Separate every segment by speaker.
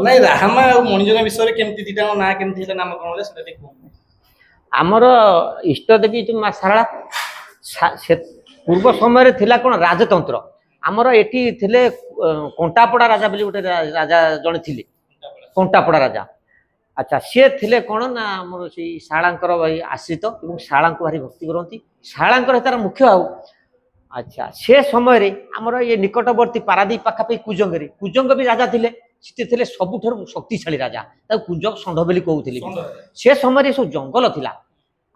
Speaker 1: ନାଇଁ ରାହାମା ଆଉ ମଣିଜଙ୍ଗା ବିଷୟରେ କେମିତି ଦିଟା ନାଁ କେମିତି ହେଲା ନାମକରଣ ହେଲା ସେଟା ଟିକେ କୁହନ୍ତୁ।
Speaker 2: ଆମର ଇଷ୍ଟ ଦେବୀ ଯୋଉ ମା ଶାରଳା ପୂର୍ବ ସମୟରେ ଥିଲା କଣ ରାଜତନ୍ତ୍ର। ଆମର ଏଠି ଥିଲେ କଣ୍ଟାପଡ଼ା ରାଜା ବୋଲି ଗୋଟେ ରାଜା ଜଣେ ଥିଲେ, କଣ୍ଟାପଡ଼ା ରାଜା। ଆଚ୍ଛା, ସିଏ ଥିଲେ କଣ ନା ଆମର ସେଇ ଶାଳାଙ୍କର ଭାଇ ଆଶ୍ରିତ ଏବଂ ଶାଳାଙ୍କୁ ଭାରି ଭକ୍ତି କରନ୍ତି। ଶାଳାଙ୍କର ତାର ମୁଖ୍ୟ ଆଉ। ଆଚ୍ଛା, ସେ ସମୟରେ ଆମର ଇଏ ନିକଟବର୍ତ୍ତୀ ପାରାଦୀପ ପାଖାପାଖି କୁଜଙ୍ଗରେ କୁଜଙ୍ଗ ବି ରାଜା ଥିଲେ। ସେ ଥିଲେ ସବୁଠାରୁ ଶକ୍ତିଶାଳୀ ରାଜା, ତାକୁ କୁଜଙ୍ଗ ଷଣ୍ଢ ବୋଲି କହୁଥିଲେ। ସେ ସମୟରେ ସବୁ ଜଙ୍ଗଲ ଥିଲା,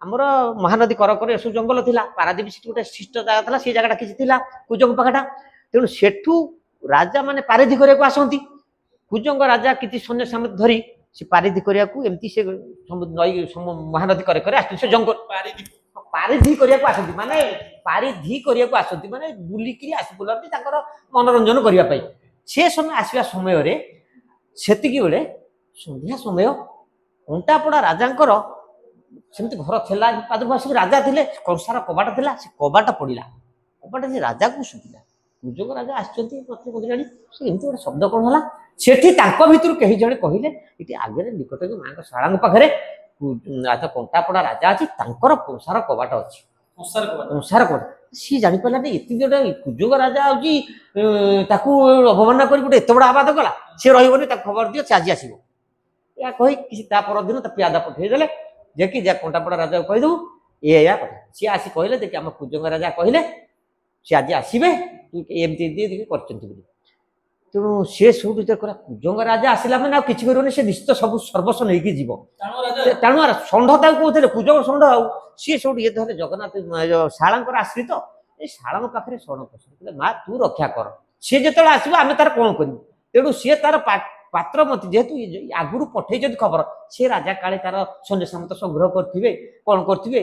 Speaker 2: ଆମର ମହାନଦୀ କରକରେ ଏସବୁ ଜଙ୍ଗଲ ଥିଲା। ପାରାଦୀପ ସେଠି ଗୋଟେ ଶିଷ୍ଟ ଜାଗା ଥିଲା, ସେ ଜାଗାଟା କିଛି ଥିଲା କୁଜଙ୍ଗ ପାଖଟା। ତେଣୁ ସେଠୁ ରାଜା ମାନେ ପାରିଧି କରିବାକୁ ଆସନ୍ତି। କୁଜଙ୍ଗ ରାଜା କିଛି ସୈନ୍ୟ ସାମନ୍ତ ଧରି ସେ ପାରିଧି କରିବାକୁ ଏମିତି ସେ ନଈ ମହାନଦୀ କରେ କରେ ଆସନ୍ତି। ସେ ଜଙ୍ଗଲ ପାରିଧି କରିବାକୁ ଆସନ୍ତି, ମାନେ ପାରିଧି କରିବାକୁ ଆସନ୍ତି, ମାନେ ବୁଲିକିରି ବୁଲନ୍ତି ତାଙ୍କର ମନୋରଞ୍ଜନ କରିବା ପାଇଁ। ସେ ସମୟ ଆସିବା ସମୟରେ ସେତିକି ବେଳେ ସନ୍ଧ୍ୟା ସମୟ କଣ୍ଟାପଡ଼ା ରାଜାଙ୍କର ସେମିତି ଘର ଥିଲା, ପାଦୁଭାଷୀ ରାଜା ଥିଲେ, କଂସାର କବାଟ ଥିଲା, ସେ କବାଟ ପଡ଼ିଲା। କବାଟ ସେ ରାଜାକୁ ଶୁଭିଲା, କୁଜଙ୍ଗ ରାଜା ଆସିଛନ୍ତି ଜାଣି ସେ ଏମିତି ଗୋଟେ ଶବ୍ଦ କଣ ହେଲା। ସେଠି ତାଙ୍କ ଭିତରୁ କେହି ଜଣେ କହିଲେ ଏଠି ଆଗରେ ନିକଟରେ ମାଙ୍କ ଶାଳାଙ୍କ ପାଖରେ ରାଜା କଣ୍ଟାପଡ଼ା ରାଜା ଅଛି, ତାଙ୍କର କଂସାର କବାଟ ଅଛି। କଂସାର କବାଟ ସିଏ ଜାଣିପାରିଲାନି ଏତେ ଗୋଟେ କୁଜଙ୍ଗ ରାଜା ହଉଛି, ତାକୁ ଅବମାନନା କରି ଗୋଟେ ଏତେ ବଡ଼ ଆବାଦ କଲା, ସେ ରହିବନି, ତାକୁ ଖବର ଦିଅ ସେ ଆଜି ଆସିବ। ଏହା କହି କିଛି ତା ପରଦିନ ତା ପିଆଦା ପଠେଇଦେଲେ, ଯେ କି ଯା କଣ୍ଟାପଡ଼ା ରାଜାକୁ କହିଦେବୁ ଏଇଆ କଥା। ସିଏ ଆସି କହିଲେ ଯେ କି ଆମ କୁଜଙ୍ଗ ରାଜା କହିଲେ ସେ ଆଜି ଆସିବେ, ଏମିତି କରିଛନ୍ତି ବୋଲି। ତେଣୁ ସେ ସବୁ ଭିତରେ କଲା କୁଜଙ୍ଗ ରାଜା ଆସିଲା ମାନେ ଆଉ କିଛି କରିବନି, ସେ ନିଶ୍ଚିତ ସବୁ ସର୍ବସ୍ୱ ନେଇକି ଯିବ। ତେଣୁ ଷଣ୍ଢ ତାକୁ କହୁଥିଲେ କୁଜଙ୍ଗ ଷଣ୍ଢ। ଆଉ ସିଏ ସବୁଠୁ ଇଏ ଧରେ ଜଗନ୍ନାଥ ଶାଳାଙ୍କର ଆଶ୍ରିତ, ଏଇ ଶାଳାଙ୍କ ପାଖରେ ଶରଣ ପଶିଲେ, ମା ତୁ ରକ୍ଷା କର, ସିଏ ଯେତେବେଳେ ଆସିବ ଆମେ ତାର କଣ କରିବୁ। ତେଣୁ ସିଏ ତାର ପାତ୍ରମତି ଯେହେତୁ ଆଗରୁ ପଠେଇଛନ୍ତି ଖବର, ସେ ରାଜା କାଳେ ତାର ସୈନ୍ୟ ସାମନ୍ତ ସଂଗ୍ରହ କରିଥିବେ, କଣ କରିଥିବେ,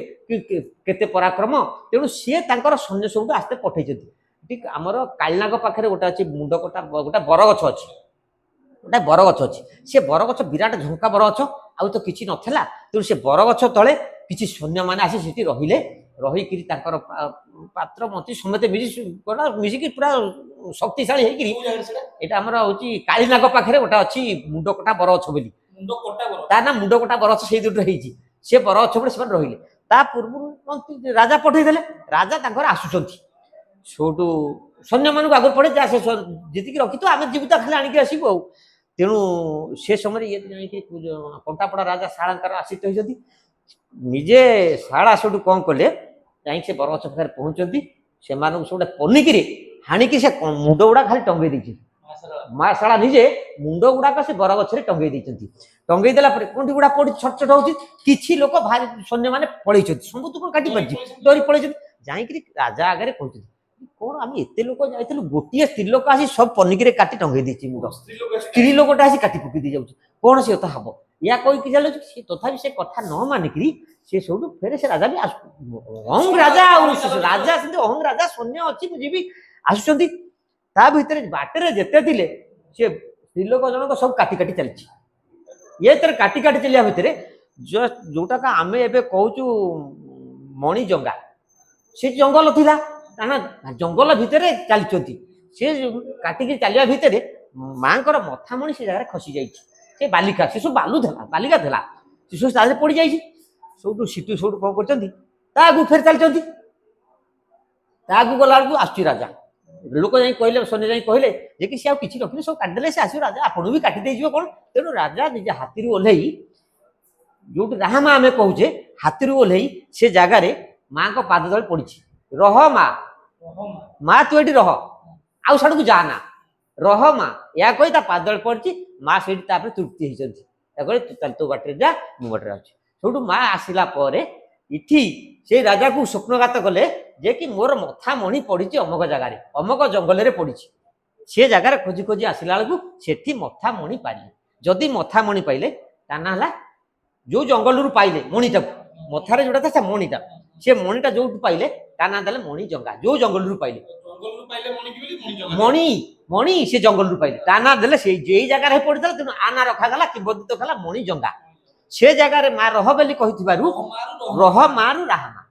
Speaker 2: କେତେ ପରାକ୍ରମ। ତେଣୁ ସିଏ ତାଙ୍କର ସୈନ୍ୟ ସବୁଠୁ ଆସ୍ତେ ପଠେଇଛନ୍ତି। ଠିକ ଆମର କାଳିନାଗ ପାଖରେ ଗୋଟେ ଅଛି ମୁଣ୍ଡ କଟା ଗୋଟେ ବରଗଛ ଅଛି, ଗୋଟେ ବରଗଛ ଅଛି। ସେ ବରଗଛ ବିରାଟ ଝଙ୍କା ବରଗଛ, ଆଉ ତ କିଛି ନଥିଲା। ତେଣୁ ସେ ବରଗଛ ତଳେ କିଛି ସୈନ୍ୟମାନେ ଆସି ସେଠି ରହିଲେ। ରହିକିରି ତାଙ୍କର ପାତ୍ର ମନ୍ତ୍ରୀ ସମେତ ମିଶିକି ପୁରା ଶକ୍ତିଶାଳୀ ହେଇକିରି, ଏଇଟା ଆମର ହଉଛି କାଳିନାଗ ପାଖରେ ଗୋଟେ ଅଛି ମୁଣ୍ଡ କଟା ବରଗଛ ବୋଲି, ତା ନା ମୁଣ୍ଡ କଟା ବରଗଛ ସେଇ ଦୁଇଟା ହେଇଛି। ସେ ବରଗଛ ଉପରେ ସେମାନେ ରହିଲେ। ତା ପୂର୍ବରୁ ରାଜା ପଠେଇଦେଲେ, ରାଜା ତାଙ୍କର ଆସୁଛନ୍ତି। ସେଠୁ ସୈନ୍ୟମାନଙ୍କୁ ଆଗରୁ ପଡେ ଯା ସେ ଯେତିକି ରଖିଥିବ ଆମେ ଯିବୁ ତା ଖାଲି ଆଣିକି ଆସିବୁ ଆଉ। ତେଣୁ ସେ ସମୟରେ ଇଏ ଯାଇକି କଣ୍ଟାପଡ଼ା ରାଜା ଶାଳାଙ୍କର ଆଶ୍ରିତ ହେଇଛନ୍ତି। ନିଜେ ଶାଳା ସେଠୁ କଣ କଲେ, ଯାଇକି ସେ ବରଗଛ ପାଖରେ ପହଞ୍ଚନ୍ତି। ସେମାନଙ୍କୁ ସବୁ ଗୋଟେ ପନିକିରେ ହାଣିକି ସେ ମୁଣ୍ଡ ଗୁଡା ଖାଲି ଟଙ୍ଗେଇ ଦେଇଛନ୍ତି। ମା ଶାଳା ନିଜେ ମୁଣ୍ଡ ଗୁଡାକ ସେ ବରଗଛରେ ଟଙ୍ଗେଇ ଦେଇଛନ୍ତି। ଟଙ୍ଗେଇ ଦେଲା ପରେ କୋଉଠି ଗୁଡା ପଡି ଛଟ ଛଟ ହଉଛି। କିଛି ଲୋକ ଭାରି ସୈନ୍ୟମାନେ ପଳେଇଛନ୍ତି, ସମସ୍ତଙ୍କୁ କଣ କାଟି ପାରିଛି, ଡରି ପଳେଇଛନ୍ତି। ଯାଇକିରି ରାଜା ଆଗରେ କହୁଛନ୍ତି କଣ ଆମେ ଏତେ ଲୋକ ଯାଇଥିଲୁ, ଗୋଟିଏ ସ୍ତ୍ରୀ ଲୋକ ଆସି ସବୁ ପନିକିରେ କାଟି ଟଙ୍ଗେଇ ଦେଇଛି ମୁଣ୍ଡ। ସ୍ତ୍ରୀ ଲୋକଟା ଆସି କାଟି ପକେଇ ଦେଇ ଯାଉଛି, କଣ ସେ କଥା ହବ। ୟା କହିକି ଚାଲୁଛି, ସେ ତଥାପି ସେ କଥା ନ ମାନିକିରି ସେ ସବୁଠୁ ଫେରେ ସେ ରାଜା ବି ଅହଂ ରାଜା, ଆଉ ରାଜା ସେମିତି ଅହଂ ରାଜା, ସୈନ୍ୟ ଅଛି ମୁଁ ଯିବି ଆସୁଛନ୍ତି। ତା ଭିତରେ ବାଟରେ ଯେତେ ଥିଲେ ସେ ସ୍ତ୍ରୀ ଲୋକ ଜଣକ ସବୁ କାଟି କାଟି ଚାଲିଛି। ଇଏ କାଟି କାଟି ଚାଲିବା ଭିତରେ ଯୋଉଟା ଆମେ ଏବେ କହୁଛୁ ମଣିଜଙ୍ଗା, ସେ ଜଙ୍ଗଲ ଥିଲା, କାରଣ ଜଙ୍ଗଲ ଭିତରେ ଚାଲିଛନ୍ତି। ସେ କାଟିକି ଚାଲିବା ଭିତରେ ମାଙ୍କର ମଥାମଣି ସେ ଜାଗାରେ ଖସି ଯାଇଛି। ସେ ବାଲିକା, ସେ ସବୁ ବାଲିକା ଥିଲା, ସେ ସବୁ ତା ଦେହରେ ପଡିଯାଇଛି। ସବୁଠୁ ସିଟୁ ସବୁଠୁ କଣ କରୁଛନ୍ତି, ତା ଆଗକୁ ଫେରି ଚାଲିଛନ୍ତି। ତା ଆଗକୁ ଗଲା ବେଳକୁ ଆସୁଛି ରାଜା। ଲୋକ ଯାଇ କହିଲେ, ସୈନ୍ୟ ଯାଇ କହିଲେ ଯେ କି ସେ ଆଉ କିଛି ରଖିଲେ, ସବୁ କାଟିଦେଲେ, ସେ ଆସିବ, ରାଜା ଆପଣଙ୍କୁ ବି କାଟି ଦେଇଯିବ କଣ। ତେଣୁ ରାଜା ନିଜେ ହାତୀରୁ ଓହ୍ଲେଇ, ଯୋଉଠି ରାହାମା ଆମେ କହୁଛେ, ହାତୀରୁ ଓହ୍ଲେଇ ସେ ଜାଗାରେ ମାଙ୍କ ପାଦ ତଳେ ପଡିଛି। ରହ ମା ତୁ ଏଠି ରହ, ଆଉ ସାଡକୁ ଯା ନା, ରହ ମା, ଏହା କହି ତା ପାଦ ତଳେ ପଡିଛି। ମା ସେଇଠି ତାପରେ ତୃପ୍ତି ହେଇଛନ୍ତି। ତୁ ବାଟରେ ଯା, ମୁଁ ବାଟରେ ଅଛି। ସେଠୁ ମା ଆସିଲା ପରେ ଏଠି ସେଇ ରାଜାକୁ ସ୍ୱପ୍ନଘାତ କଲେ ଯେ କି ମୋର ମଥା ମଣି ପଡିଛି ଅମକ ଜାଗାରେ, ଅମକ ଜଙ୍ଗଲରେ ପଡିଛି। ସେ ଜାଗାରେ ଖୋଜି ଖୋଜି ଆସିଲା ବେଳକୁ ସେଠି ମଥା ମଣି ପାଇଲେ। ଯଦି ମଥା ମଣି ପାଇଲେ ତା ନା ହେଲା, ଯୋଉ ଜଙ୍ଗଲରୁ ପାଇଲେ ମଣିଟାକୁ, ମଥାରେ ଯୋଉଟା ଥାଏ ସେ ମଣିଟା, ସେ ମଣିଟା ଯୋଉଠୁ ପାଇଲେ ତା ନା ଦେଲେ ମଣିଜଙ୍ଗା। ଯୋଉ ଜଙ୍ଗଲରୁ ପାଇଲେ ମଣି ସେ ଜଙ୍ଗଲରୁ ପାଇଲେ, ତା ନା ଦେଲେ ସେଇ ଯେଇ ଜାଗାରେ ପଡିଥିଲା। ତେଣୁ ଆ ନା ରଖାଗଲା, କିମ୍ବଦନ୍ତୀ ହେଲା ମଣିଜଙ୍ଗା। ସେ ଜାଗାରେ ମା ରହ ବୋଲି କହିଥିବାରୁ ରହ ମାରୁ ରାହାମା।